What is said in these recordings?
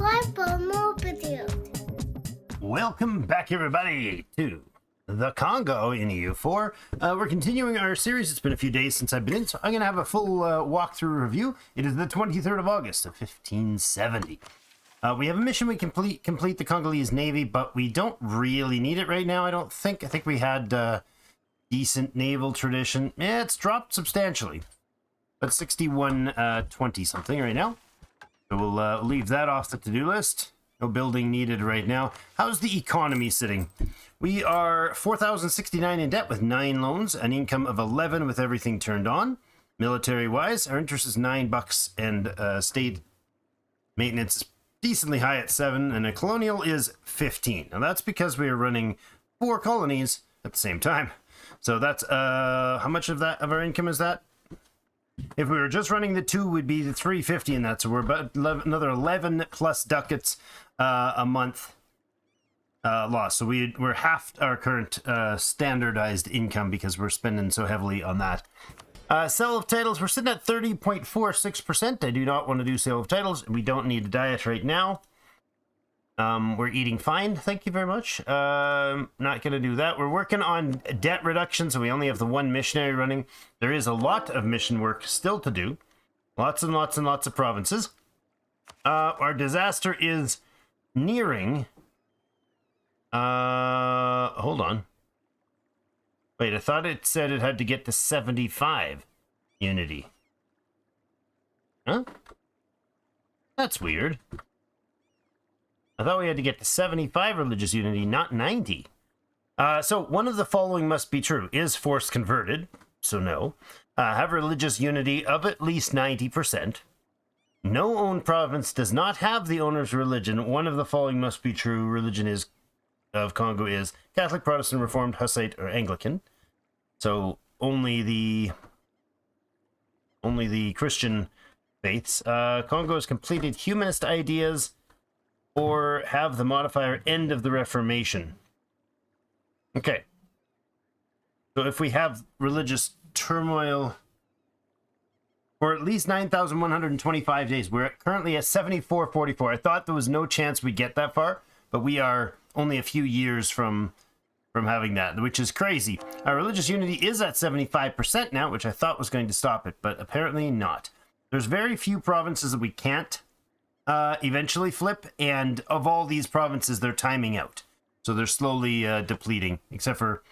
subscribe for more videos. Welcome back, everybody, to the Kongo in EU4. We're continuing our series. It's been a few days since I've been in, so I'm going to have a full walkthrough review. It is the 23rd of August of 1570. We have a mission we complete the Congolese Navy, but we don't really need it right now, I don't think. I think we had decent naval tradition. Yeah, it's dropped substantially. But 6120 something right now. So we'll leave that off the to-do list. No building needed right now. How's the economy sitting? We are 4,069 in debt with 9 loans, an income of 11 with everything turned on. Military-wise, our interest is $9, and state maintenance is decently high at 7, and a colonial is 15. Now that's because we are running 4 colonies at the same time. So that's how much of our income is that? If we were just running the 2, we'd be the 350 in that, so we're about another 11 plus ducats a month loss. So we're half our current standardized income because we're spending so heavily on that. Sale of titles, we're sitting at 30.46%. I do not want to do sale of titles. We don't need a diet right now. We're eating fine, thank you very much. Not going to do that. We're working on debt reduction, so we only have the 1 missionary running. There is a lot of mission work still to do. Lots and lots and lots of provinces. Our disaster is nearing... hold on. Wait, I thought it said it had to get to 75 unity. Huh? That's weird. I thought we had to get to 75 religious unity, not 90. So one of the following must be true. Is force converted? So no. Have religious unity of at least 90%. No owned province does not have the owner's religion. One of the following must be true. Religion of Congo is Catholic, Protestant, Reformed, Hussite, or Anglican. So only the Christian faiths. Congo has completed humanist ideas or have the modifier end of the Reformation. Okay. So if we have religious turmoil for at least 9,125 days, we're currently at 7444. I thought there was no chance we'd get that far, but we are only a few years from having that, which is crazy. Our religious unity is at 75% now, which I thought was going to stop it, but apparently not. There's very few provinces that we can't eventually flip, and of all these provinces, they're timing out. So they're slowly depleting, except for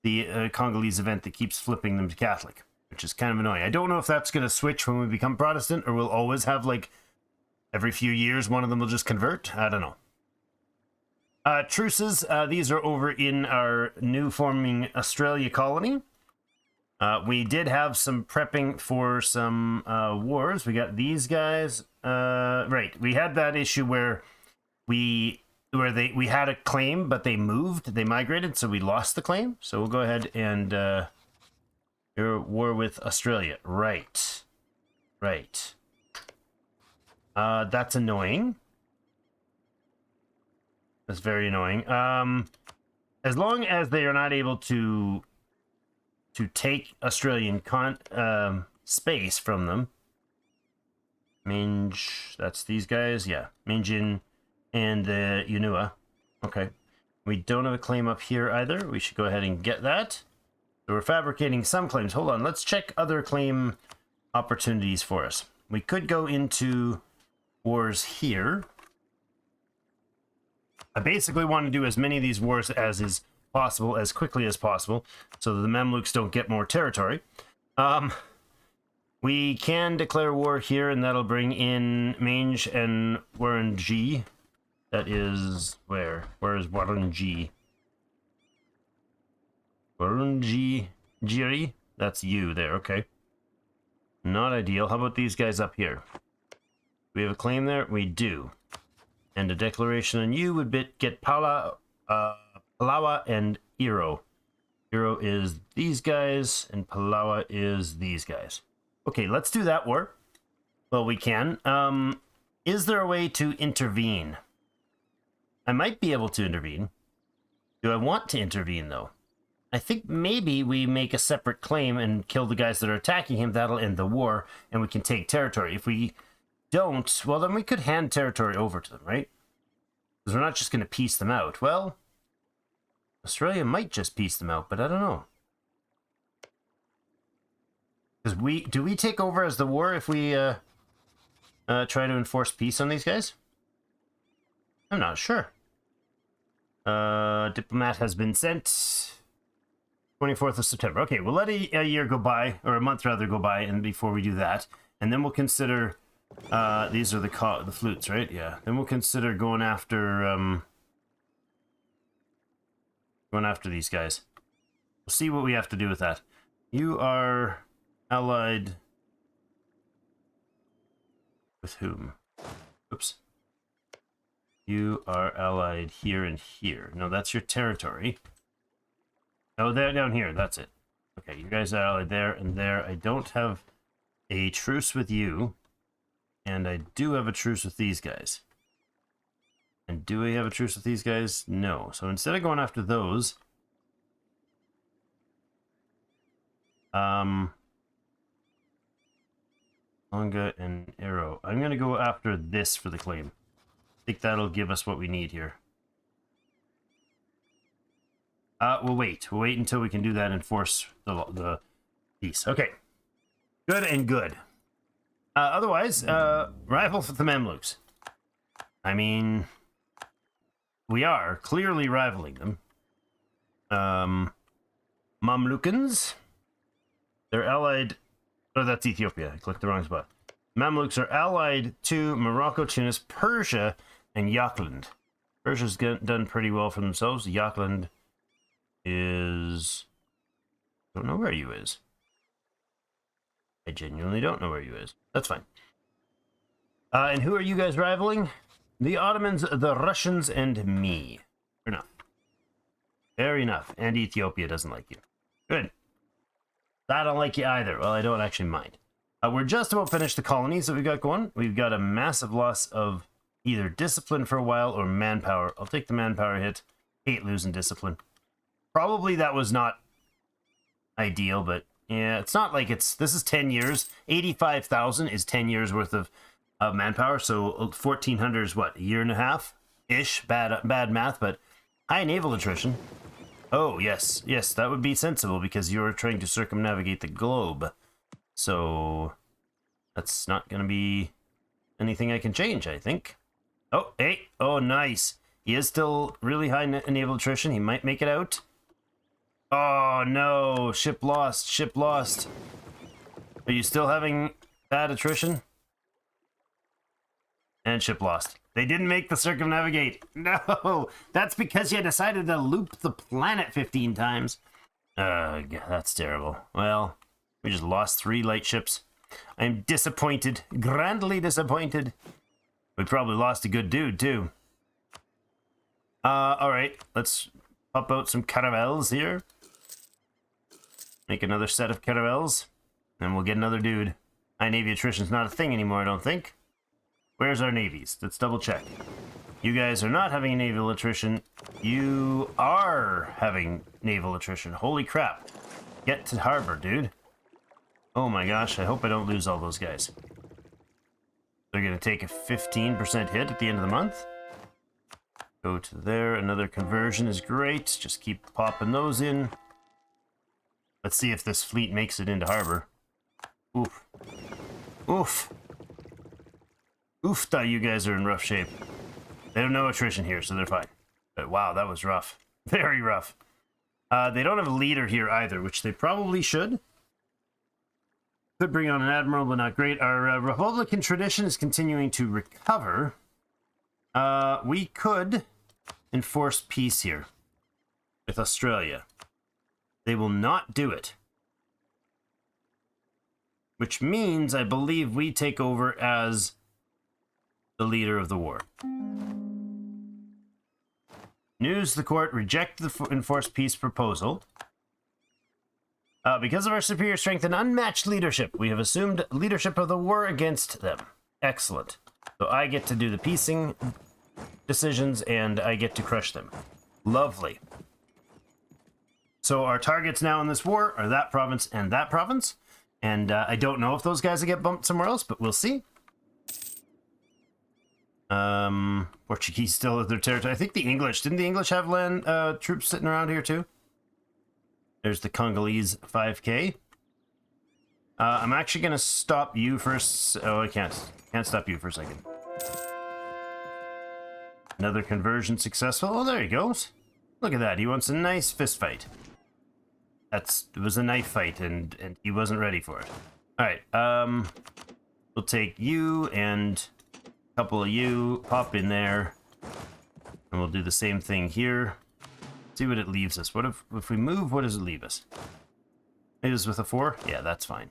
the Congolese event that keeps flipping them to Catholic, which is kind of annoying. I don't know if that's going to switch when we become Protestant, or we'll always have, like, every few years one of them will just convert. I don't know. Truces, these are over in our new forming Australia colony. We did have some prepping for some wars. We got these guys. Right, we had that issue where we had a claim, but they moved, they migrated, so we lost the claim. So we'll go ahead and your war with Australia. Right. That's annoying. That's very annoying. As long as they are not able to take Australian space from them. Minj, that's these guys, yeah. Minjin and the Unua. Okay. We don't have a claim up here either. We should go ahead and get that. So we're fabricating some claims. Hold on, let's check other claim opportunities for us. We could go into wars here. I basically want to do as many of these wars as is possible, as quickly as possible, so that the Mamluks don't get more territory. We can declare war here, and that'll bring in Mange and Warrenji. That is where? Where is Warrenji? Warrenji Jiri? That's you there, okay. Not ideal. How about these guys up here? We have a claim there? We do. And a declaration on you would get Palawa and Iro. Iro is these guys, and Palawa is these guys. Okay, let's do that war. Well, we can. Is there a way to intervene? I might be able to intervene. Do I want to intervene, though? I think maybe we make a separate claim and kill the guys that are attacking him. That'll end the war, and we can take territory. If we don't, well, then we could hand territory over to them, right? Because we're not just going to piece them out. Well, Australia might just piece them out, but I don't know. Because do we take over as the war if we try to enforce peace on these guys? I'm not sure. Diplomat has been sent. 24th of September. Okay, we'll let a year go by, or a month rather go by, and before we do that, and then we'll consider. These are the flutes, right? Yeah. Then we'll consider going after these guys. We'll see what we have to do with that. You are allied with whom? Oops. You are allied here and here. No, that's your territory. Oh, they're down here. That's it. Okay, you guys are allied there and there. I don't have a truce with you. And I do have a truce with these guys. And do we have a truce with these guys? No. So instead of going after those... Longa and Arrow. I'm going to go after this for the claim. I think that'll give us what we need here. We'll wait. We'll wait until we can do that and force the peace. Okay. Good and good. Otherwise, rivals with the Mamluks. I mean, we are clearly rivaling them. Mamlukans. They're allied... Oh, that's Ethiopia. I clicked the wrong spot. Mamluks are allied to Morocco, Tunis, Persia, and Yakland. Persia's done pretty well for themselves. Yakland is... I don't know where you is. I genuinely don't know where you is. That's fine. And who are you guys rivaling? The Ottomans, the Russians, and me. Fair enough. Fair enough. And Ethiopia doesn't like you. Good. I don't like you either. Well, I don't actually mind. We're just about finished the colonies that we've got going. We've got a massive loss of either discipline for a while or manpower. I'll take the manpower hit. Hate losing discipline. Probably that was not ideal, but yeah, it's not like this is 10 years. 85,000 is 10 years worth of manpower, so 1,400 is what, a year and a half-ish? Bad math, but high naval attrition. Oh, yes, that would be sensible because you're trying to circumnavigate the globe. So that's not going to be anything I can change, I think. Oh, hey, oh, nice. He is still really high naval attrition. He might make it out. Oh, no, ship lost, ship lost. Are you still having bad attrition? And ship lost. They didn't make the circumnavigate. No, that's because you decided to loop the planet 15 times. God, that's terrible. Well, we just lost 3 light ships. I'm disappointed, grandly disappointed. We probably lost a good dude, too. All right, let's pop out some caravels here. Make another set of caravels, and we'll get another dude. High Navy attrition's not a thing anymore, I don't think. Where's our navies? Let's double check. You guys are not having naval attrition. You are having naval attrition. Holy crap. Get to harbor, dude. Oh my gosh, I hope I don't lose all those guys. They're going to take a 15% hit at the end of the month. Go to there. Another conversion is great. Just keep popping those in. Let's see if this fleet makes it into harbor. Oof. Oof. Oofta, you guys are in rough shape. They have no attrition here, so they're fine. But wow, that was rough. Very rough. They don't have a leader here either, which they probably should. Could bring on an admiral, but not great. Our Republican tradition is continuing to recover. We could enforce peace here with Australia. They will not do it. Which means, I believe, we take over as the leader of the war. News: the court reject the enforced peace proposal. Because of our superior strength and unmatched leadership, we have assumed leadership of the war against them. Excellent. So I get to do the peacing decisions, and I get to crush them. Lovely. So our targets now in this war are that province and that province. And I don't know if those guys will get bumped somewhere else, but we'll see. Portuguese still have their territory. I think the English, didn't the English have land troops sitting around here too? There's the Congolese 5K. I'm actually gonna stop you first. Oh, I can't stop you for a second. Another conversion successful. Oh, there he goes. Look at that. He wants a nice fist fight. It was a knife fight, and he wasn't ready for it. All right. We'll take you and a couple of you. Pop in there, and we'll do the same thing here. See what it leaves us. What if we move? What does it leave us? It is with a 4. Yeah, that's fine.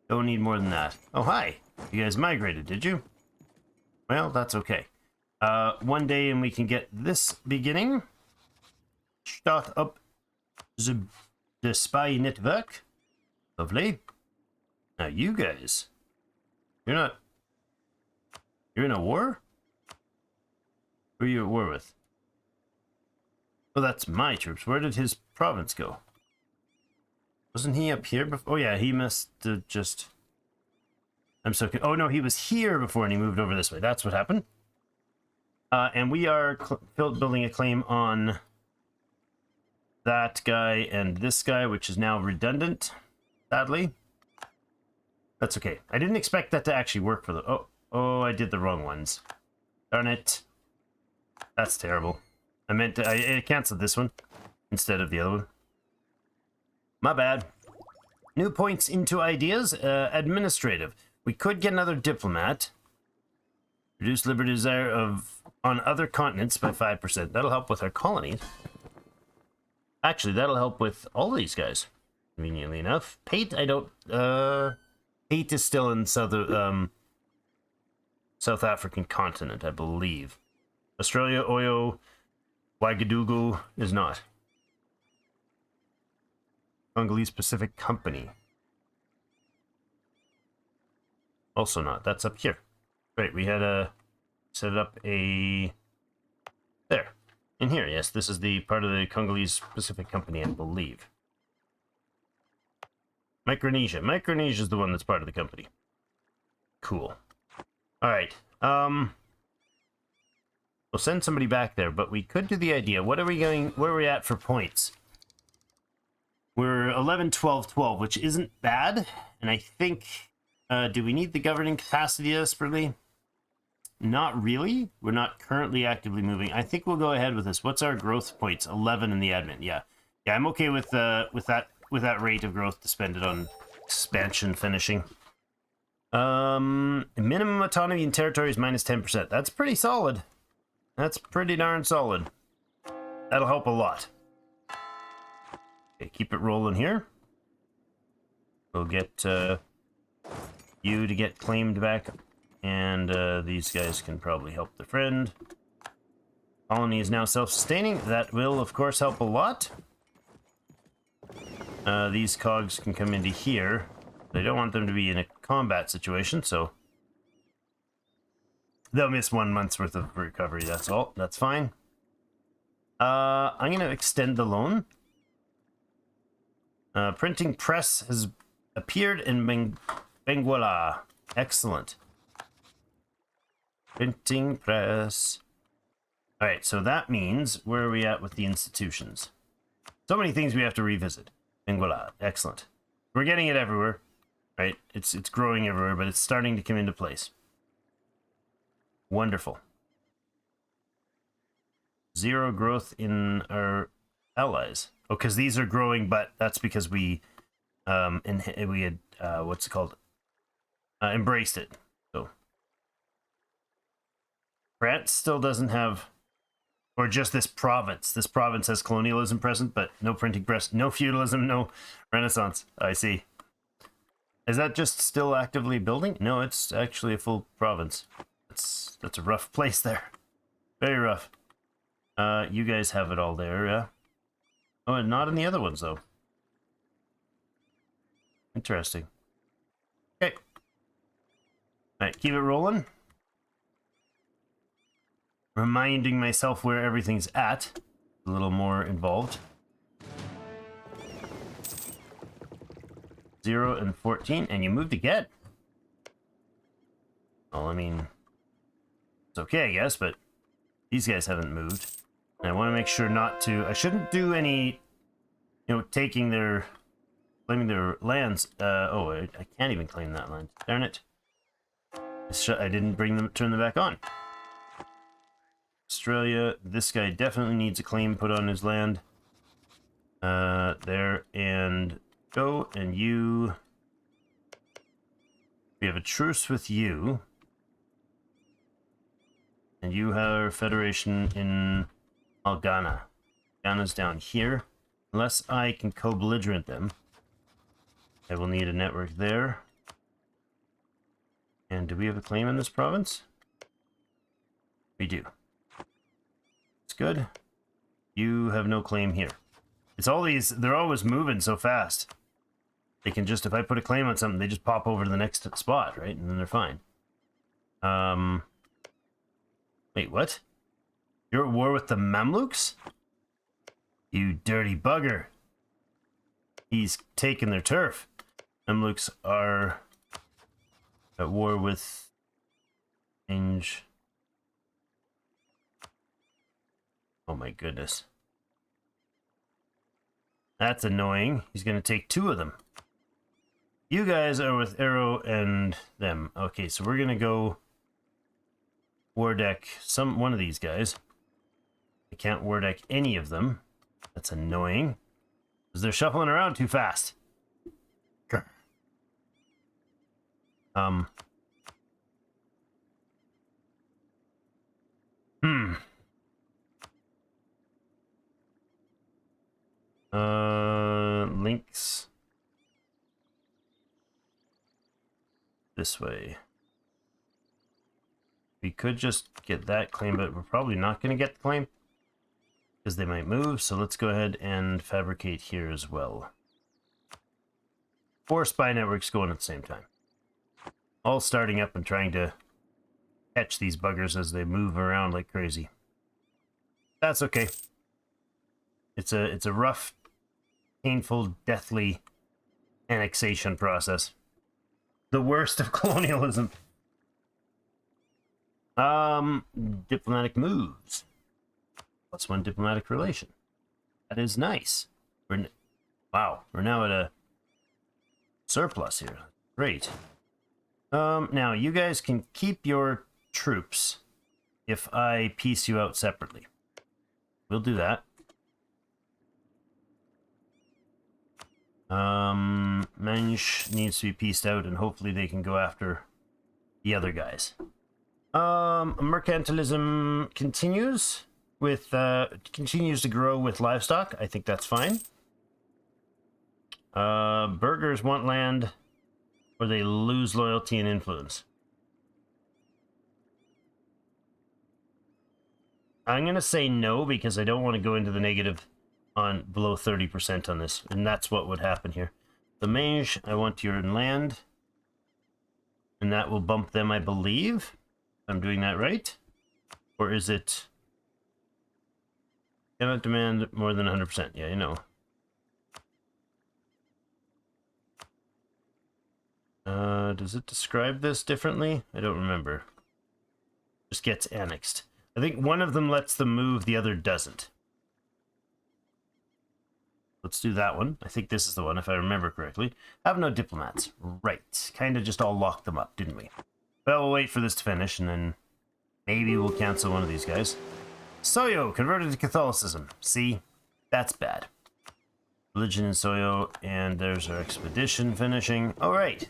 Don't need more than that. Oh, hi. You guys migrated, did you? Well, that's okay. One day, and we can get this beginning. Start up the spy network. Lovely. Now you guys, you're in a war? Who are you at war with? Oh, that's my troops. Where did his province go? Wasn't he up here before? Oh yeah, he must have just... I'm so... Oh no, he was here before and he moved over this way. That's what happened. And we are building a claim on that guy and this guy, which is now redundant, sadly. That's okay. I didn't expect that to actually work for the... Oh, I did the wrong ones. Darn it. That's terrible. I meant to... I canceled this one instead of the other one. My bad. New points into ideas. Administrative. We could get another diplomat. Reduce liberty desire on other continents by 5%. That'll help with our colonies. Actually, that'll help with all these guys, conveniently enough. Pate, I don't... Pate is still in South African continent, I believe. Australia, Oyo, Ouagadougou is not. Congolese Pacific Company. Also not. That's up here. Right, we had a... set up a... There. In here, yes, this is the part of the Congolese Pacific Company, I believe. Micronesia. Micronesia is the one that's part of the company. Cool. Alright, we'll send somebody back there, but we could do the idea. What are we going... Where are we at for points? We're 11, 12, 12, which isn't bad. And I think... do we need the governing capacity desperately? Not really. We're not currently actively moving. I think we'll go ahead with this. What's our growth points? 11 in the admin. Yeah, I'm okay with that rate of growth to spend it on expansion finishing. Minimum autonomy in territories minus 10%. That's pretty solid. That's pretty darn solid. That'll help a lot. Okay, keep it rolling here. We'll get you to get claimed back. And these guys can probably help the friend. Colony is now self-sustaining. That will, of course, help a lot. These cogs can come into here. They don't want them to be in a combat situation, so... They'll miss 1 month's worth of recovery, that's all. That's fine. I'm going to extend the loan. Printing press has appeared in Benguela. Excellent. Printing press. Alright, so that means, where are we at with the institutions? So many things we have to revisit. Benguela, excellent. We're getting it everywhere, right? It's growing everywhere, but it's starting to come into place. Wonderful. 0 growth in our allies. Oh, because these are growing, but that's because we had what's it called? Embraced it. So France still doesn't have, or just this province. This province has colonialism present, but no printing press, no feudalism, no Renaissance. I see. Is that just still actively building? No, it's actually a full province. That's a rough place there. Very rough. You guys have it all there, yeah? Oh, and not in the other ones, though. Interesting. Okay. Alright, keep it rolling. Reminding myself where everything's at. A little more involved. 0 and 14, and you moved again. Well, I mean, it's okay, I guess, but these guys haven't moved. And I want to make sure not to... I shouldn't do any, you know, claiming their lands. I can't even claim that land. Darn it. I didn't turn them back on. Australia, this guy definitely needs a claim put on his land. There, and go, and you... We have a truce with you. And you have a federation in Ghana. Ghana's down here. Unless I can co-belligerent them, I will need a network there. And do we have a claim in this province? We do. It's good. You have no claim here. It's all these, they're always moving so fast. They can just, if I put a claim on something, they just pop over to the next spot, right? And then they're fine. Wait, what? You're at war with the Mamluks? You dirty bugger. He's taken their turf. Mamluks are at war with Inge. Oh my goodness. That's annoying. He's going to take 2 of them. You guys are with Arrow and them. Okay, so we're going to go war deck one of these guys. I can't war deck any of them. That's annoying. Because they're shuffling around too fast. Links this way. We could just get that claim, but we're probably not going to get the claim because they might move. So let's go ahead and fabricate here as well. 4 spy networks going at the same time, all starting up and trying to catch these buggers as they move around like crazy. That's okay. It's a rough, painful, deathly annexation process. The worst of colonialism. Diplomatic moves. +1 diplomatic relation. That is nice. Wow, we're now at a surplus here. Great. Now you guys can keep your troops if I piece you out separately. We'll do that. Mensch needs to be pieced out, and hopefully they can go after the other guys. Mercantilism continues to grow with livestock. I think that's fine. Burghers want land, or they lose loyalty and influence. I'm gonna say no because I don't want to go into the negative on below 30% on this, and that's what would happen here. The Mange, I want your land, and that will bump them, I believe. I'm doing that right, or is it? Cannot demand more than 100%. Yeah, you know. Does it describe this differently? I don't remember. Just gets annexed. I think one of them lets them move, the other doesn't. Let's do that one. I think this is the one, if I remember correctly. Have no diplomats. Right. Kind of just all locked them up, didn't we? Well, we'll wait for this to finish, and then maybe we'll cancel one of these guys. Soyo, converted to Catholicism. See? That's bad. Religion in Soyo, and there's our expedition finishing. All right.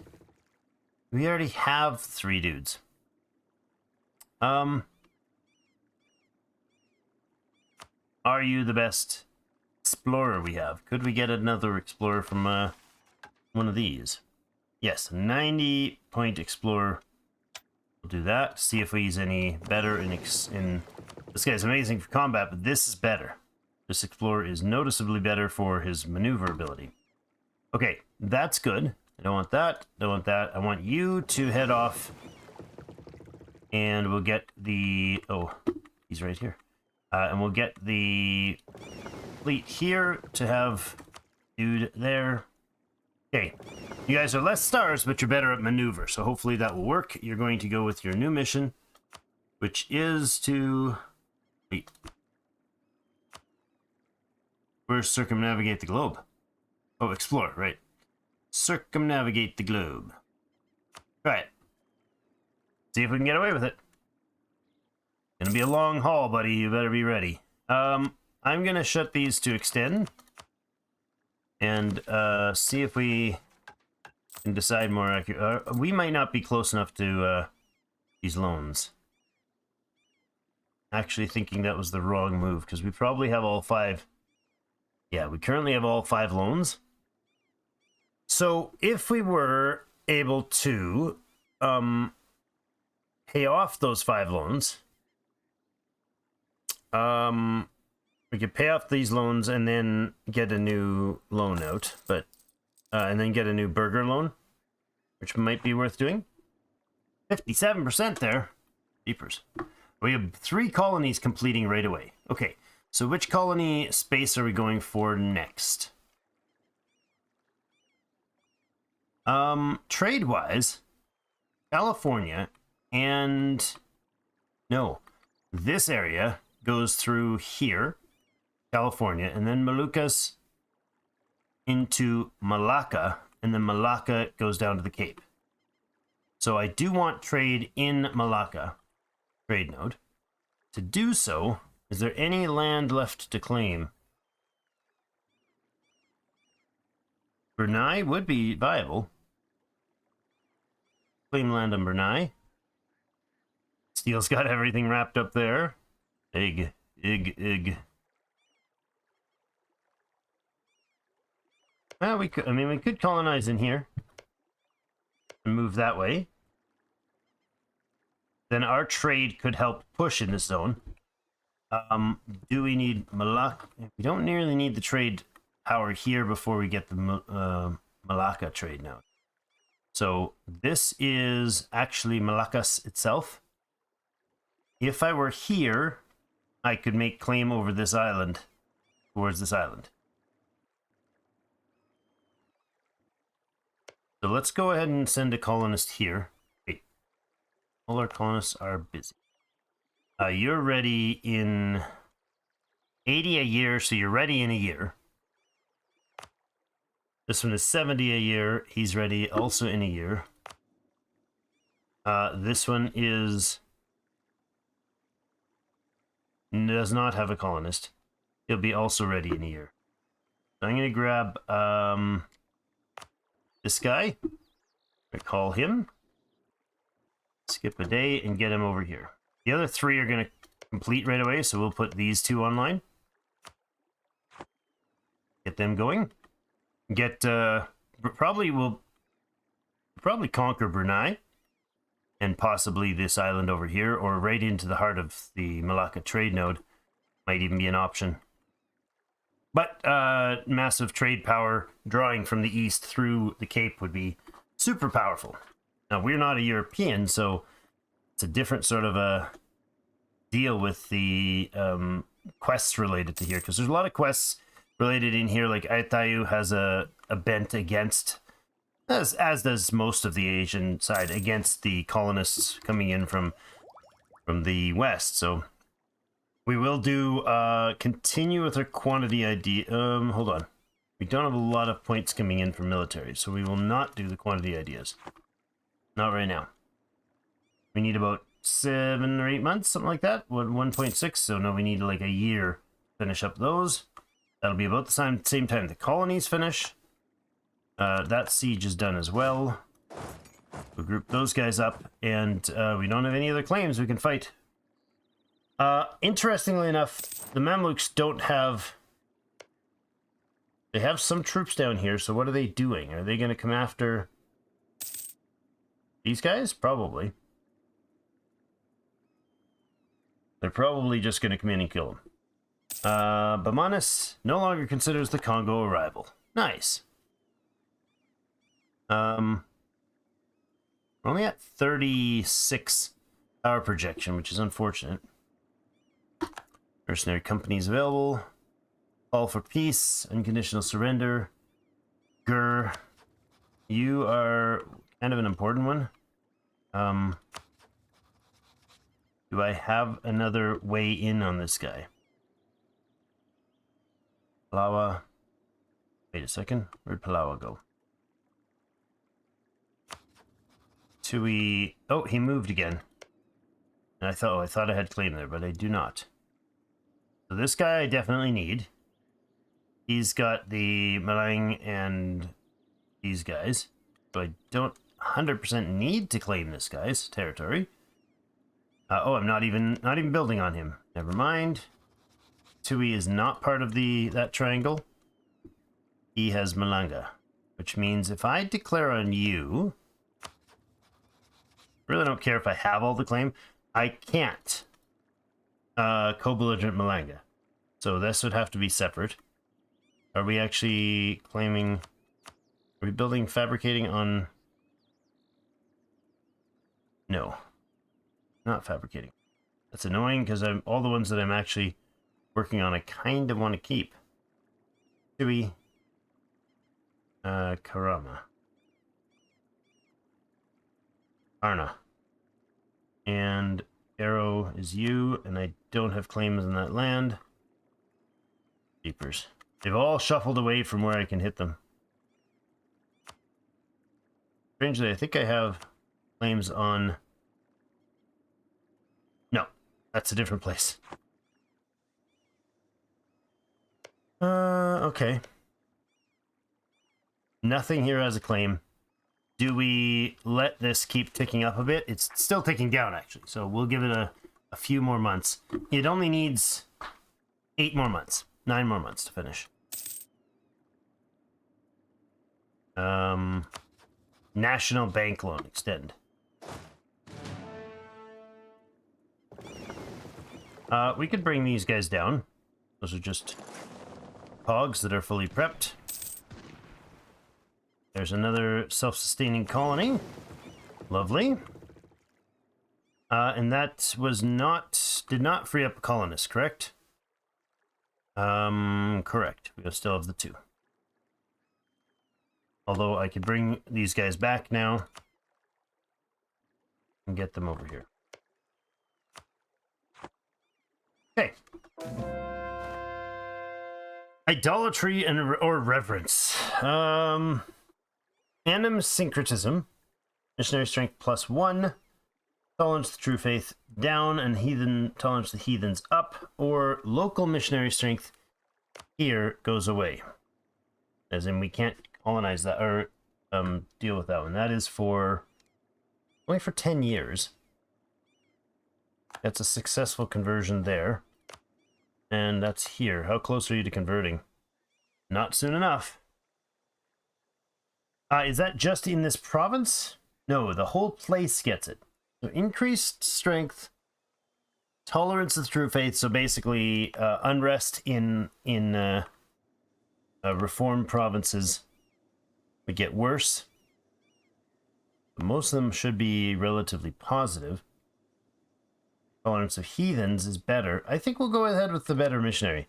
We already have 3 dudes. Are you the best explorer we have? Could we get another explorer from one of these? Yes, 90-point explorer. We'll do that. See if he's any better in this guy's amazing for combat, but this is better. This explorer is noticeably better for his maneuver ability. Okay, that's good. I don't want that. Don't want that. I want you to head off, and we'll get the... Oh, he's right here. And we'll get the fleet here to have dude there. Okay, you guys are less stars, but you're better at maneuver, so hopefully that will work. You're going to go with your new mission. which is to... Wait. Where's circumnavigate the globe? Oh, explore, right. Circumnavigate the globe. Try it. See if we can get away with it. Gonna be a long haul, buddy. You better be ready. I'm gonna shut these to extend. And see if we can decide more accurate. We might not be close enough to these loans. Actually thinking that was the wrong move, because we probably have all 5. Yeah, we currently have all 5 loans. So if we were able to pay off those 5 loans, we could pay off these loans and then get a new loan out, but and then get a new burger loan, which might be worth doing. 57% there. Jeepers. We have 3 colonies completing right away. Okay, so which colony space are we going for next? Trade-wise, California and... No, this area goes through here, California, and then Moluccas into Malacca, and then Malacca goes down to the Cape. So I do want trade in Malacca, trade node. To do so, is there any land left to claim? Brunei would be viable. Claim land on Brunei. Steel's got everything wrapped up there. Ig. Well, we could colonize in here and move that way. Then our trade could help push in this zone. Do we need Malacca? We don't nearly need the trade power here before we get the Malacca trade node. So this is actually Malaccas itself. If I were here, I could make claim over this island, towards this island. So let's go ahead and send a colonist here. Wait, all our colonists are busy. You're ready in 80 a year, so you're ready in a year. This one is 70 a year. He's ready also in a year. This one does not have a colonist. He'll be also ready in a year. So I'm going to grab this guy. I call him. Skip a day and get him over here. The other 3 are going to complete right away, so we'll put these 2 online. Get them going. Get probably conquer Brunei and possibly this island over here, or right into the heart of the Malacca trade node might even be an option. But massive trade power drawing from the east through the Cape would be super powerful. Now, we're not a European, so it's a different sort of a deal with the quests related to here, because there's a lot of quests related in here, like Aitayu has a bent against, as does most of the Asian side, against the colonists coming in from the west. So we will do continue with our quantity ID. Hold on, we don't have a lot of points coming in from military, so we will not do the quantity ideas. Not right now. We need about 7 or 8 months, something like that. 1.6. So no, we need like a year to finish up those. That'll be about the same time the colonies finish. That siege is done as well. We'll group those guys up, and we don't have any other claims we can fight. Interestingly enough, the Mamluks don't have... They have some troops down here, so what are they doing? Are they going to come after these guys? Probably. They're probably just going to come in and kill them. Bamanis no longer considers the Kongo a rival. Nice. We're only at 36 hour projection, which is unfortunate. Mercenary companies available. Call for peace. Unconditional surrender. Gur. You are kind of an important one. Do I have another way in on this guy? Palawa. Wait a second. Where'd Palawa go? Tui. Oh, he moved again. And I thought I had claim there, but I do not. So this guy I definitely need. He's got the Malang and these guys. So I don't 100% need to claim this guy's territory. Oh, I'm not even building on him. Never mind. Tui is not part of that triangle. He has Malanga, which means if I declare on you, really don't care if I have all the claim. I can't co-belligerent Malanga, so this would have to be separate. Are we actually claiming? Are we building fabricating on? No, not fabricating. That's annoying because I'm all the ones that I'm actually working on. I kind of want to keep. Tui. Karama. Arna. And Arrow is you, and I don't have claims in that land. Jeepers. They've all shuffled away from where I can hit them. Strangely, I think I have claims on... No, that's a different place. Okay. Nothing here has a claim. Do we let this keep ticking up a bit? It's still ticking down, actually. So we'll give it a few more months. It only needs 8 more months. 9 more months to finish. National bank loan extend. We could bring these guys down. Those are just hogs that are fully prepped. There's another self-sustaining colony. Lovely. And that was did not free up a colonist, correct? Correct. We still have the 2. Although I could bring these guys back now and get them over here. Okay. Idolatry or reverence. Anim syncretism, missionary strength +1, tolerance to true faith down, and heathen tolerance to heathens up, or local missionary strength here goes away. As in, we can't colonize that or deal with that one. That is only for 10 years. That's a successful conversion there, and that's here. How close are you to converting? Not soon enough. Is that just in this province? No, the whole place gets it. So increased strength, tolerance of the true faith. So basically, unrest in reformed provinces would get worse. But most of them should be relatively positive. Tolerance of heathens is better. I think we'll go ahead with the better missionary.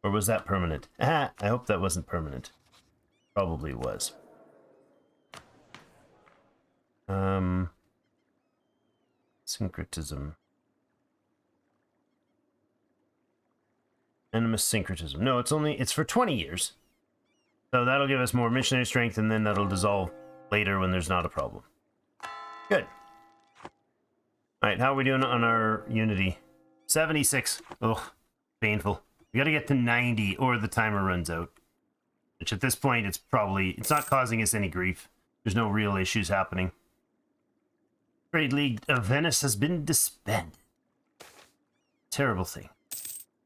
Or was that permanent? I hope that wasn't permanent. Probably was. Syncretism. Animus syncretism. No, it's for 20 years. So that'll give us more missionary strength, and then that'll dissolve later when there's not a problem. Good. Alright, how are we doing on our unity? 76. Ugh, painful. We gotta get to 90 or the timer runs out. Which at this point, it's not causing us any grief. There's no real issues happening. Trade League of Venice has been disbanded. Terrible thing.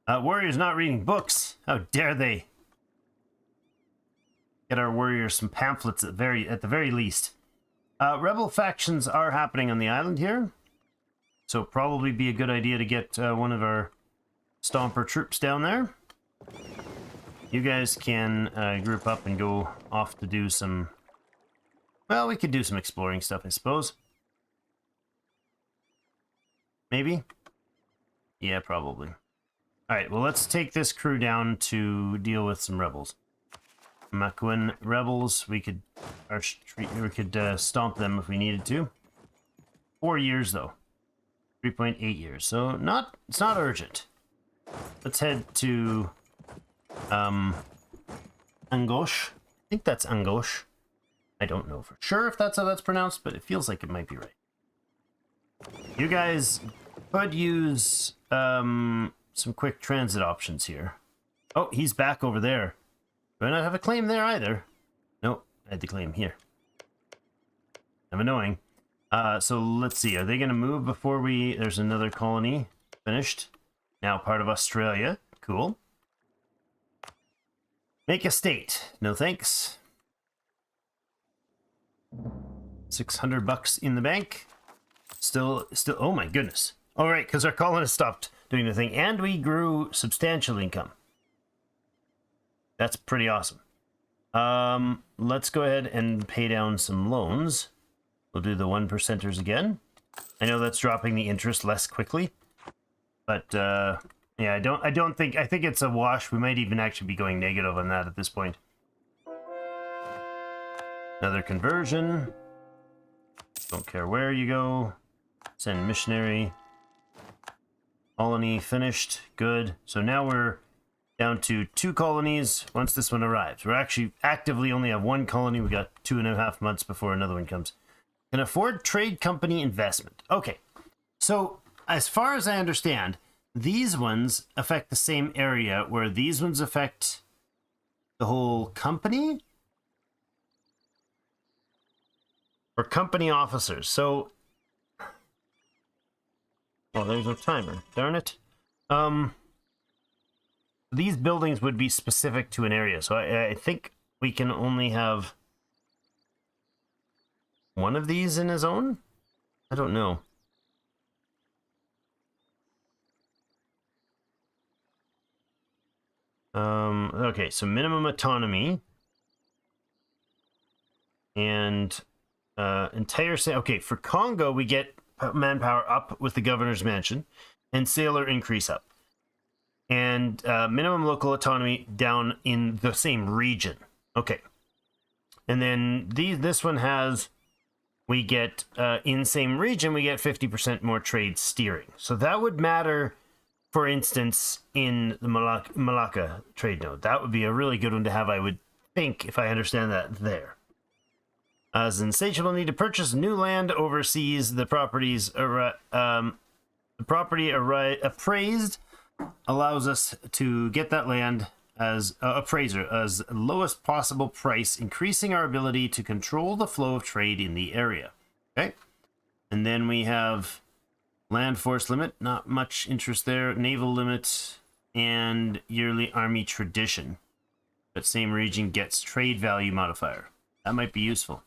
Warriors not reading books. How dare they? Get our warriors some pamphlets at the very least. Rebel factions are happening on the island here. So probably be a good idea to get one of our Stomper troops down there. You guys can group up and go off to do some... Well, we could do some exploring stuff, I suppose. Maybe? Yeah, probably. Alright, well, let's take this crew down to deal with some rebels. Makuan rebels, we could stomp them if we needed to. 4 years, though. 3.8 years. So it's not urgent. Let's head to Angoche. I think that's Angoche. I don't know for sure if that's how that's pronounced, but it feels like it might be right. You guys could use some quick transit options here. Oh, he's back over there. Do I not have a claim there either? Nope, I had the claim here. I'm annoying. So let's see. Are they going to move before we... There's another colony finished. Now part of Australia. Cool. Make a state. No thanks. 600 bucks in the bank. Still, oh my goodness. All right, because our colonists stopped doing the thing, and we grew substantial income. That's pretty awesome. Let's go ahead and pay down some loans. We'll do the 1%ers again. I know that's dropping the interest less quickly, but yeah, I think it's a wash. We might even actually be going negative on that at this point. Another conversion. Don't care where you go. Send missionary. Colony finished. Good. So now we're down to 2 colonies once this one arrives. We're actually actively only have 1 colony. We got 2.5 months before another one comes. Can afford trade company investment. Okay. So as far as I understand, these ones affect the same area where these ones affect the whole company? Or company officers. So, well, there's no timer. Darn it. These buildings would be specific to an area. So I think we can only have one of these in a zone? I don't know. Okay, so minimum autonomy. And entire okay, for Congo we get manpower up with the governor's mansion and sailor increase up, and minimum local autonomy down in the same region. Okay, and then this one has, we get in same region we get 50% more trade steering. So that would matter, for instance, in the Malacca trade node. That would be a really good one to have, I would think, if I understand that there. As insatiable need to purchase new land overseas. The properties appraised allows us to get that land as appraiser as lowest possible price, increasing our ability to control the flow of trade in the area. Okay, and then we have land force limit. Not much interest there. Naval limit and yearly army tradition, but same region gets trade value modifier. That might be useful.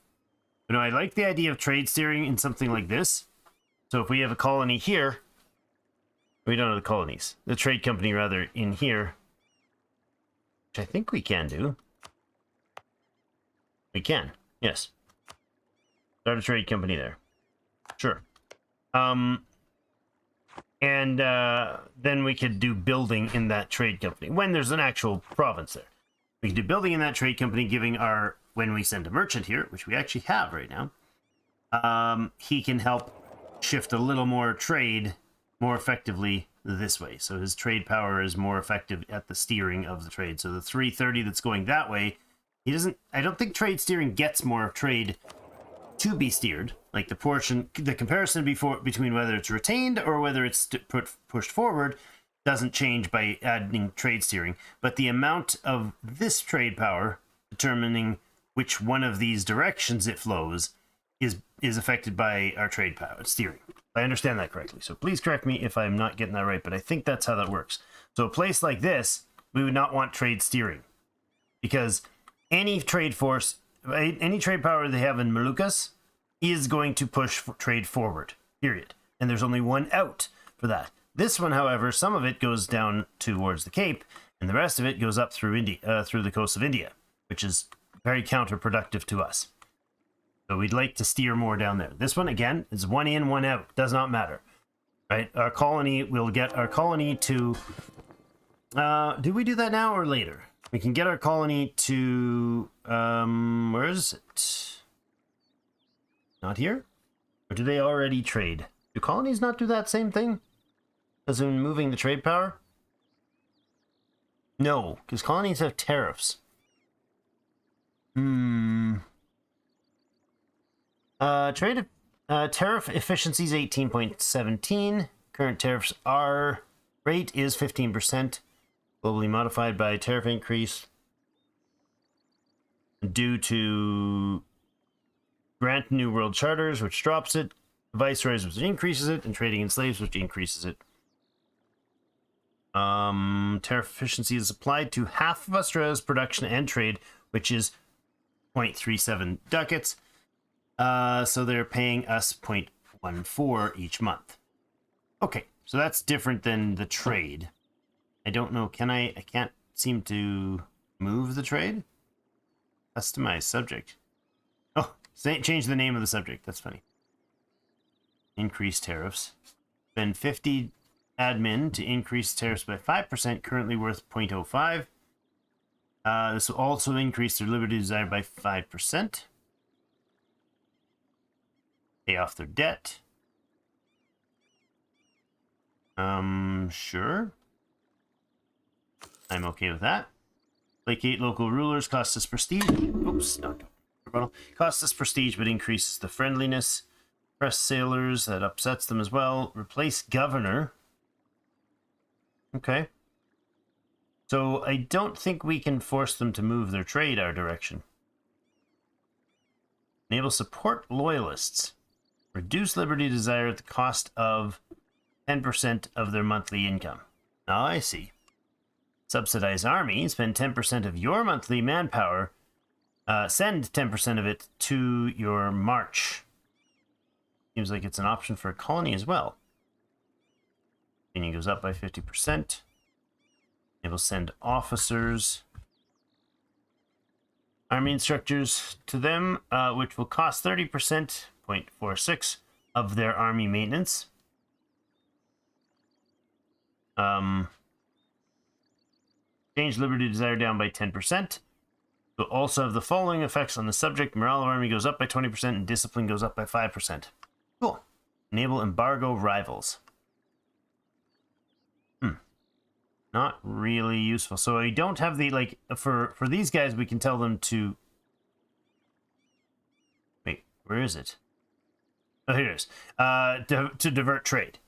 But no, I like the idea of trade steering in something like this. So if we have a colony here, we don't have the colonies, the trade company rather, in here, which I think we can do. We can, yes. Start a trade company there. Sure. And then we could do building in that trade company when there's an actual province there. We could do building in that trade company, giving our, when we send a merchant here, which we actually have right now, he can help shift a little more trade more effectively this way. So his trade power is more effective at the steering of the trade. So the 330 that's going that way, he doesn't, I don't think trade steering gets more trade to be steered. Like the portion, the comparison between whether it's retained or whether it's pushed forward doesn't change by adding trade steering. But the amount of this trade power determining which one of these directions it flows is affected by our trade power steering. I understand that correctly. So please correct me if I'm not getting that right, but I think that's how that works. So a place like this, we would not want trade steering, because any trade force, any trade power they have in Moluccas is going to push trade forward, period. And there's only one out for that. This one, however, some of it goes down towards the Cape, and the rest of it goes up through India, through the coast of India, which is very counterproductive to us. So we'd like to steer more down there. This one, again, is one in, one out. Does not matter, right? Our colony, we'll get our colony to... do we do that now or later? We can get our colony to... where is it? Not here? Or do they already trade? Do colonies not do that same thing? As in moving the trade power? No, because colonies have tariffs. Tariff efficiency is 18.17. Current tariffs rate is 15%. Globally modified by tariff increase due to grant new world charters, which drops it, viceroys, which increases it, and trading in slaves, which increases it. Tariff efficiency is applied to half of Australia's production and trade, which is 0.37 ducats. So they're paying us 0.14 each month. Okay, so that's different than the trade. I don't know, I can't seem to move the trade? Customize subject. Oh, change the name of the subject, that's funny. Increase tariffs. Spend 50 admin to increase tariffs by 5%, currently worth 0.05. This will also increase their liberty desired by 5%. Pay off their debt. Sure. I'm okay with that. Placate local rulers, costs us prestige. Oops, not costs us prestige, but increases the friendliness. Press sailors, that upsets them as well. Replace governor. Okay. So I don't think we can force them to move their trade our direction. Enable support loyalists. Reduce liberty desire at the cost of 10% of their monthly income. Now I see. Subsidize army. Spend 10% of your monthly manpower. Send 10% of it to your march. Seems like it's an option for a colony as well. Training goes up by 50%. It will send officers. Army instructors to them, which will cost 30%, 0.46 of their army maintenance. Change liberty desire down by 10%. Will also have the following effects on the subject. Morale of army goes up by 20% and discipline goes up by 5%. Cool. Enable embargo rivals. Not really useful. So I don't have the, like, for these guys, we can tell them to... Wait, where is it? Oh, here it is. To divert trade.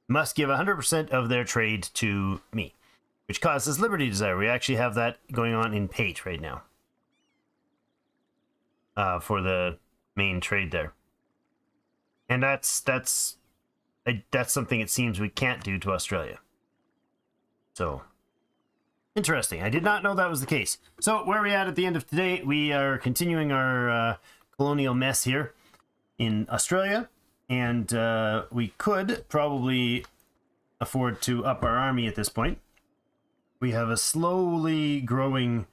Must give 100% of their trade to me, which causes liberty desire. We actually have that going on in Pate right now. For the main trade there. And that's something it seems we can't do to Australia. So, interesting. I did not know that was the case. So, where are we at the end of today? We are continuing our colonial mess here in Australia. And we could probably afford to up our army at this point. We have a slowly growing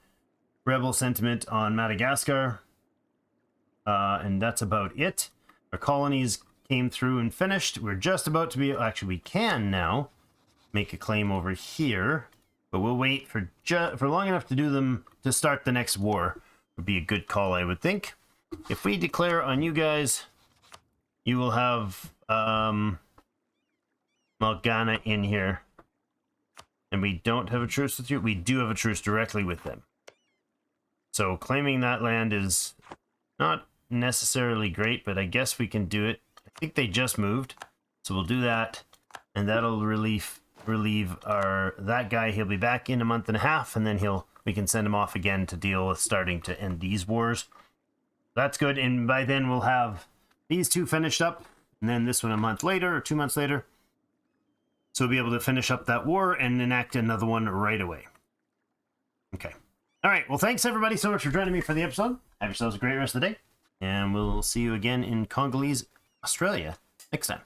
rebel sentiment on Madagascar. And that's about it. Our colonies came through and finished. We're just about to be... Actually, we can now make a claim over here, but we'll wait for long enough to do them to start the next war. Would be a good call, I would think. If we declare on you guys, you will have Malgana in here, and we don't have a truce with you. We do have a truce directly with them. So claiming that land is not necessarily great, but I guess we can do it. I think they just moved, so we'll do that, and that'll relieve that guy. He'll be back in a month and a half, and then we can send him off again to deal with starting to end these wars. That's good, and by then we'll have these two finished up, and then this one a month later or 2 months later. So we'll be able to finish up that war and enact another one right away. Okay. All right. Well, thanks everybody so much for joining me for the episode. Have yourselves a great rest of the day, and we'll see you again in Congolese, Australia next time.